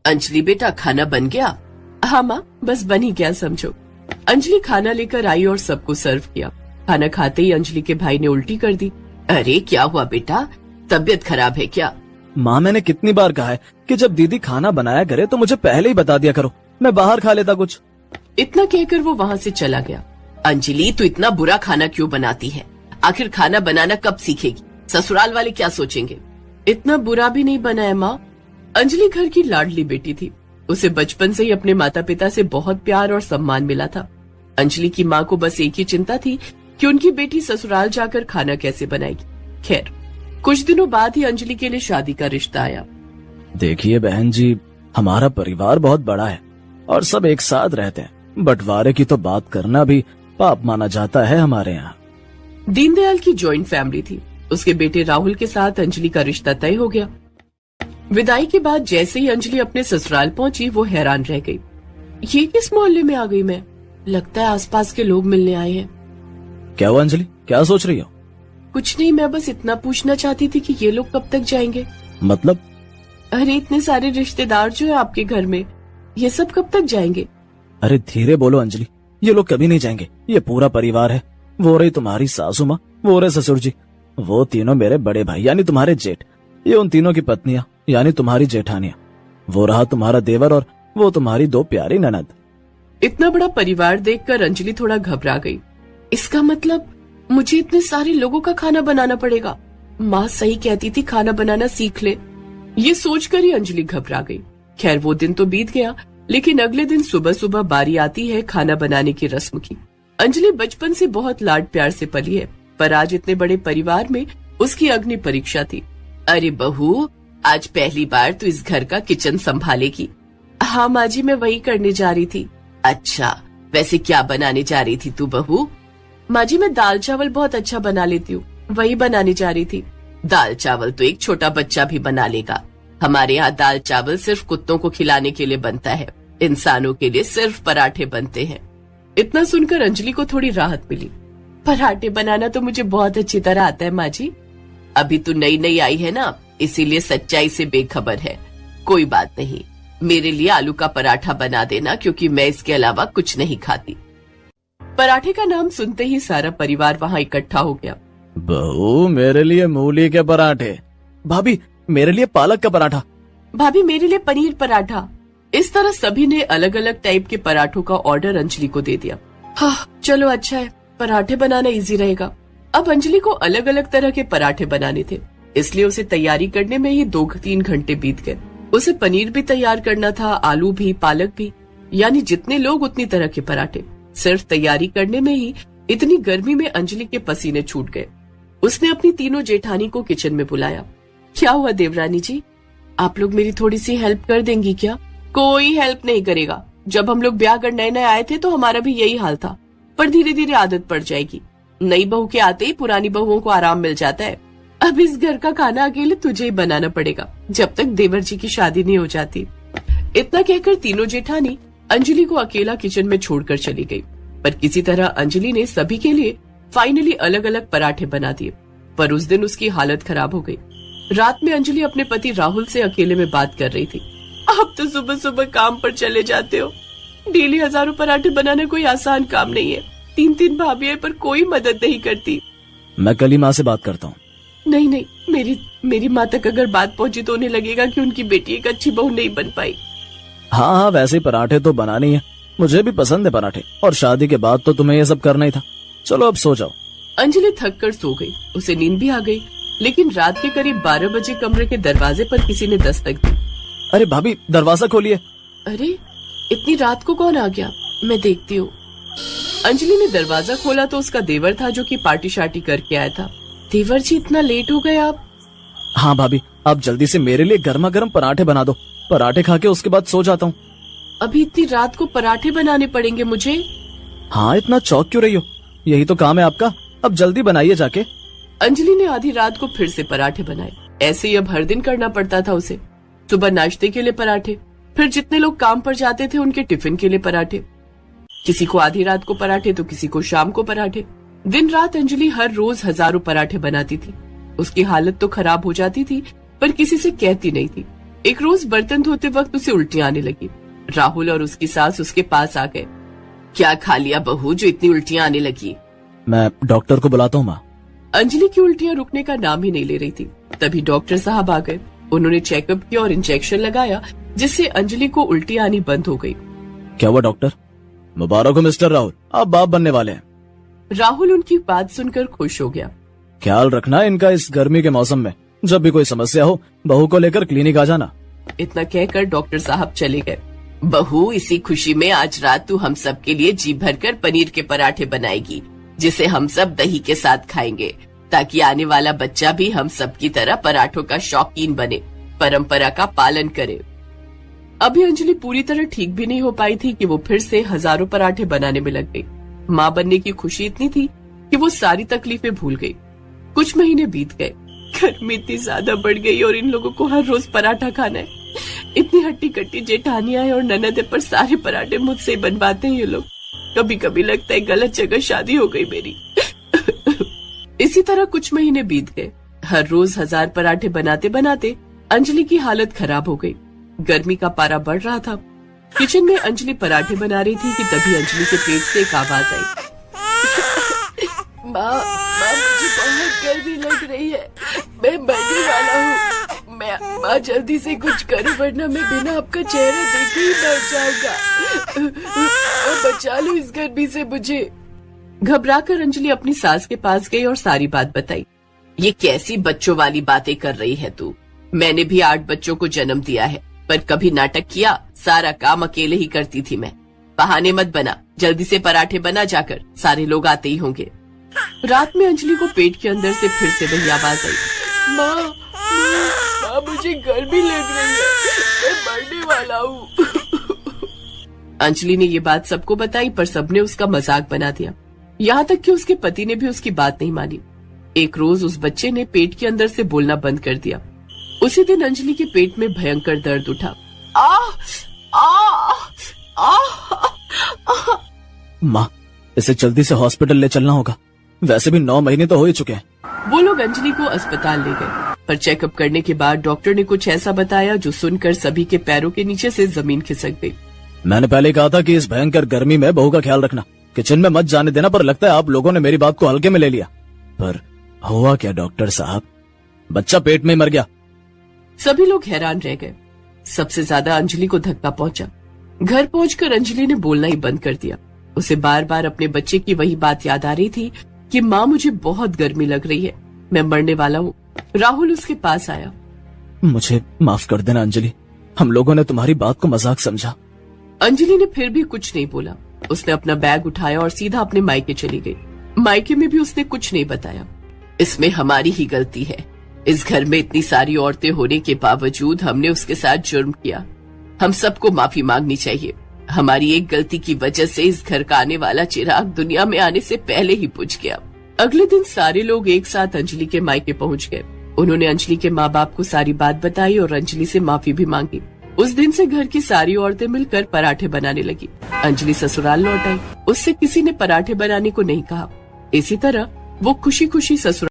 अंजलि बेटा खाना बन गया? हाँ माँ, बस बन ही गया समझो। अंजलि खाना लेकर आई और सबको सर्व किया। खाना खाते ही अंजलि के भाई ने उल्टी कर दी। अरे क्या हुआ बेटा, तबीयत खराब है क्या? माँ मैंने कितनी बार कहा है कि जब दीदी खाना बनाया करे तो मुझे पहले ही बता दिया करो, मैं बाहर खा लेता कुछ। इतना कहकर वो वहाँ से चला गया। अंजलि तू इतना बुरा खाना क्यों बनाती है? आखिर खाना बनाना कब सीखेगी? ससुराल वाले क्या सोचेंगे? इतना बुरा भी नहीं बना है माँ। अंजलि घर की लाडली बेटी थी। उसे बचपन से ही अपने माता पिता से बहुत प्यार और सम्मान मिला था। अंजलि की माँ को बस एक ही चिंता थी कि उनकी बेटी ससुराल जाकर खाना कैसे बनाएगी। खैर, कुछ दिनों बाद ही अंजलि के लिए शादी का रिश्ता आया। देखिए बहन जी, हमारा परिवार बहुत बड़ा है और सब एक साथ रहते हैं। बंटवारे की तो बात करना भी पाप माना जाता है हमारे यहाँ। दीनदयाल की जॉइंट फैमिली थी। उसके बेटे राहुल के साथ अंजलि का रिश्ता तय हो गया। विदाई के बाद जैसे ही अंजलि अपने ससुराल पहुंची, वो हैरान रह गई। ये किस मोहल्ले में आ गई मैं? लगता है आसपास के लोग मिलने आए हैं। क्या हुआ अंजलि, क्या सोच रही हो? कुछ नहीं, मैं बस इतना पूछना चाहती थी कि ये लोग कब तक जाएंगे? मतलब? अरे इतने सारे रिश्तेदार जो है आपके घर में, ये सब कब तक जाएंगे? अरे धीरे बोलो अंजलि, ये लोग कभी नहीं जाएंगे। ये पूरा परिवार है। वो रही तुम्हारी सासू माँ, वो रहे ससुर जी, वो तीनों मेरे बड़े भाई यानी तुम्हारे जेठ, ये उन तीनों की पत्नियां यानी तुम्हारी जेठानियां, वो रहा तुम्हारा देवर और वो तुम्हारी दो प्यारी ननद। इतना बड़ा परिवार देखकर अंजलि थोड़ा घबरा गई। इसका मतलब मुझे इतने सारे लोगों का खाना बनाना पड़ेगा। माँ सही कहती थी, खाना बनाना सीख ले। ये सोचकर ही अंजलि घबरा गई। खैर वो दिन तो बीत गया, लेकिन अगले दिन सुबह सुबह बारी आती है खाना बनाने की रस्म की। अंजलि बचपन से बहुत लाड प्यार से पली है, पर आज इतने बड़े परिवार में उसकी अग्नि परीक्षा थी। अरे बहू, आज पहली बार तू इस घर का किचन संभालेगी? हाँ माँ जी, मैं वही करने जा रही थी। अच्छा, वैसे क्या बनाने जा रही थी तू बहू? माँ जी मैं दाल चावल बहुत अच्छा बना लेती हूँ, वही बनाने जा रही थी। दाल चावल तो एक छोटा बच्चा भी बना लेगा। हमारे यहाँ दाल चावल सिर्फ कुत्तों को खिलाने के लिए बनता है, इंसानों के लिए सिर्फ पराठे बनते हैं। इतना सुनकर अंजलि को थोड़ी राहत मिली। पराठे बनाना तो मुझे बहुत अच्छी तरह आता है माँ जी। अभी तू नई नई आई है ना, इसीलिए सच्चाई से बेखबर है। कोई बात नहीं, मेरे लिए आलू का पराठा बना देना, क्योंकि मैं इसके अलावा कुछ नहीं खाती। पराठे का नाम सुनते ही सारा परिवार वहाँ इकट्ठा हो गया। बहू मेरे लिए मूली के पराठे, भाभी मेरे लिए पालक का पराठा, भाभी मेरे लिए पनीर पराठा। इस तरह सभी ने अलग अलग टाइप के पराठों का ऑर्डर अंजलि को दे दिया। हाँ चलो अच्छा है, पराठे बनाना इजी रहेगा। अब अंजलि को अलग अलग तरह के पराठे बनाने थे, इसलिए उसे तैयारी करने में ही 2-3 घंटे बीत गए। उसे पनीर भी तैयार करना था, आलू भी, पालक भी, यानी जितने लोग उतनी तरह के पराठे। सिर्फ तैयारी करने में ही इतनी गर्मी में अंजलि के पसीने छूट गए। उसने अपनी तीनों जेठानी को किचन में बुलाया। क्या हुआ देवरानी जी, आप लोग मेरी थोड़ी सी हेल्प कर देंगी क्या? कोई हेल्प नहीं करेगा। जब हम लोग ब्याह कर नए नए आए थे तो हमारा भी यही हाल था, पर धीरे धीरे आदत पड़ जाएगी। नई बहू के आते ही पुरानी बहुओं को आराम मिल जाता है। अब इस घर का खाना अकेले तुझे ही बनाना पड़ेगा, जब तक देवर जी की शादी नहीं हो जाती। इतना कहकर तीनों जेठानी अंजलि को अकेला किचन में छोड़कर चली गई। पर किसी तरह अंजलि ने सभी के लिए फाइनली अलग अलग पराठे बना दिए। पर उस दिन उसकी हालत खराब हो गई। रात में अंजलि अपने पति राहुल से अकेले में बात कर रही थी। आप तो सुबह सुबह काम पर चले जाते हो, डेली हजारों पराठे बनाना कोई आसान काम नहीं है। 3-3 भाभी पर कोई मदद नहीं करती। मैं कल ही माँ से बात करता हूँ। नहीं नहीं, मेरी माँ तक अगर बात पहुँची तो उन्हें लगेगा कि उनकी बेटी एक अच्छी बहू नहीं बन पाई। हाँ वैसे पराठे तो बनानी है, मुझे भी पसंद है पराठे, और शादी के बाद तो तुम्हें ये सब करना ही था। चलो अब सो जाओ। अंजलि थक कर सो गई। उसे नींद भी आ गई, लेकिन रात के करीब 12 बजे कमरे के दरवाजे पर किसी ने दस्तक दी। अरे भाभी दरवाजा खोलिए। अरे इतनी रात को कौन आ गया, मैं देखती हूँ। अंजलि ने दरवाजा खोला तो उसका देवर था, जो कि पार्टी शार्टी करके आया था। देवर जी इतना लेट हो गए आप? हाँ भाभी, आप जल्दी से मेरे लिए गर्मा गर्म पराठे बना दो, पराठे खा के उसके बाद सो जाता हूँ। अभी इतनी रात को पराठे बनाने पड़ेंगे मुझे? हाँ इतना चौक क्यों रही हो, यही तो काम है आपका, अब जल्दी बनाइए जाके। अंजलि ने आधी रात को फिर से पराठे बनाए। ऐसे ही अब हर दिन करना पड़ता था उसे। सुबह नाश्ते के लिए पराठे, फिर जितने लोग काम पर जाते थे उनके टिफिन के लिए पराठे। किसी को आधी रात को पराठे तो किसी को शाम को पराठे। दिन रात अंजलि हर रोज हजारों पराठे बनाती थी। उसकी हालत तो खराब हो जाती थी, पर किसी से कहती नहीं थी। एक रोज बर्तन धोते वक्त उसे उल्टियां आने लगी। राहुल और उसकी सास उसके पास आ गए। क्या खा लिया बहू जो इतनी उल्टियां आने लगी? मैं डॉक्टर को बुलाता हूँ माँ। अंजलि की उल्टियां रुकने का नाम ही नहीं ले रही थी। तभी डॉक्टर साहब आ गए। उन्होंने चेकअप किया और इंजेक्शन लगाया, जिससे अंजलि को उल्टी आनी बंद हो गई। क्या हुआ डॉक्टर? मुबारक हो मिस्टर राहुल, आप बाप बनने वाले हैं। राहुल उनकी बात सुनकर खुश हो गया। ख्याल रखना इनका इस गर्मी के मौसम में। जब भी कोई समस्या हो बहू को लेकर क्लिनिक आ जाना। इतना कहकर डॉक्टर साहब चले गए। बहू, इसी खुशी में आज रात तू हम सब के लिए जी भरकर पनीर के पराठे बनाएगी, जिसे हम सब दही के साथ खाएंगे, ताकि आने वाला बच्चा भी हम सब की तरह पराठों का शौकीन बने, परंपरा का पालन करे। अभी अंजलि पूरी तरह ठीक भी नहीं हो पाई थी कि वो फिर से हजारों पराठे बनाने में लग गई। माँ बनने की खुशी इतनी थी कि वो सारी तकलीफें भूल गई। कुछ महीने बीत गए। गर्मी इतनी ज्यादा बढ़ गई और इन लोगों को हर रोज पराठा खाना है। इतनी हट्टी कट्टी जेठानियां और ननद पर सारे पराठे मुझसे ही बनवाते हैं ये लोग। कभी कभी लगता है गलत जगह शादी हो गई मेरी। इसी तरह कुछ महीने बीत गए। हर रोज 1000 पराठे बनाते बनाते अंजलि की हालत खराब हो गई। गर्मी का पारा बढ़ रहा था। किचन में अंजलि पराठे बना रही थी कि तभी अंजलि के पेट से एक आवाज आई। माँ, मुझे बहुत गर्मी लग रही है, मैं मरने वाला हूँ। माँ जल्दी से कुछ करो, वरना मैं बिना आपका चेहरा देखे ही मर जाऊंगा। बचा लो इस गर्मी से मुझे। घबराकर अंजलि अपनी सास के पास गई और सारी बात बताई। ये कैसी बच्चों वाली बातें कर रही है तू? मैंने भी 8 बच्चों को जन्म दिया है, पर कभी नाटक किया? सारा काम अकेले ही करती थी मैं। बहाने मत बना, जल्दी से पराठे बना जाकर, सारे लोग आते ही होंगे। रात में अंजलि को पेट के अंदर से फिर से वही आवाज आई। माँ, मुझे गर्मी लग रही है, मैं मरने वाला हूँ। अंजलि ने ये बात सबको बताई, पर सबने उसका मजाक बना दिया। यहाँ तक कि उसके पति ने भी उसकी बात नहीं मानी। एक रोज उस बच्चे ने पेट के अंदर से बोलना बंद कर दिया। उसी दिन अंजलि के पेट में भयंकर दर्द उठा। माँ, इसे जल्दी से हॉस्पिटल ले चलना होगा। वैसे भी 9 महीने तो हो ही चुके हैं। वो लोग अंजलि को अस्पताल ले गए, पर चेकअप करने के बाद डॉक्टर ने कुछ ऐसा बताया जो सुनकर सभी के पैरों के नीचे से जमीन खिसक गई। मैंने पहले कहा था कि इस भयंकर गर्मी में बहू का ख्याल रखना, किचन में मत जाने देना, पर लगता है आप लोगों ने मेरी बात को हल्के में ले लिया। पर हुआ क्या डॉक्टर साहब? बच्चा पेट में मर गया। सभी लोग हैरान रह गए। सबसे ज्यादा अंजलि को धक्का पहुंचा। घर पहुंचकर अंजलि ने बोलना ही बंद कर दिया। उसे बार बार अपने बच्चे की वही बात याद आ रही थी कि माँ, मुझे बहुत गर्मी लग रही है, मैं मरने वाला हूँ। राहुल उसके पास आया। मुझे माफ कर देना अंजलि, हम लोगों ने तुम्हारी बात को मजाक समझा। अंजलि ने फिर भी कुछ नहीं बोला। उसने अपना बैग उठाया और सीधा अपने मायके चली गई। मायके में भी उसने कुछ नहीं बताया। इसमें हमारी ही गलती है। इस घर में इतनी सारी औरतें होने के बावजूद हमने उसके साथ जुर्म किया। हम सबको माफी मांगनी चाहिए। हमारी एक गलती की वजह से इस घर का आने वाला चिराग दुनिया में आने से पहले ही बुझ गया। अगले दिन सारे लोग एक साथ अंजलि के मायके पहुंच गए। उन्होंने अंजलि के माँ बाप को सारी बात बताई और अंजलि से माफी भी मांगी। उस दिन से घर की सारी औरतें मिलकर पराठे बनाने लगी। अंजलि ससुराल लौट आई। उससे किसी ने पराठे बनाने को नहीं कहा। इसी तरह वो खुशी खुशी ससुराल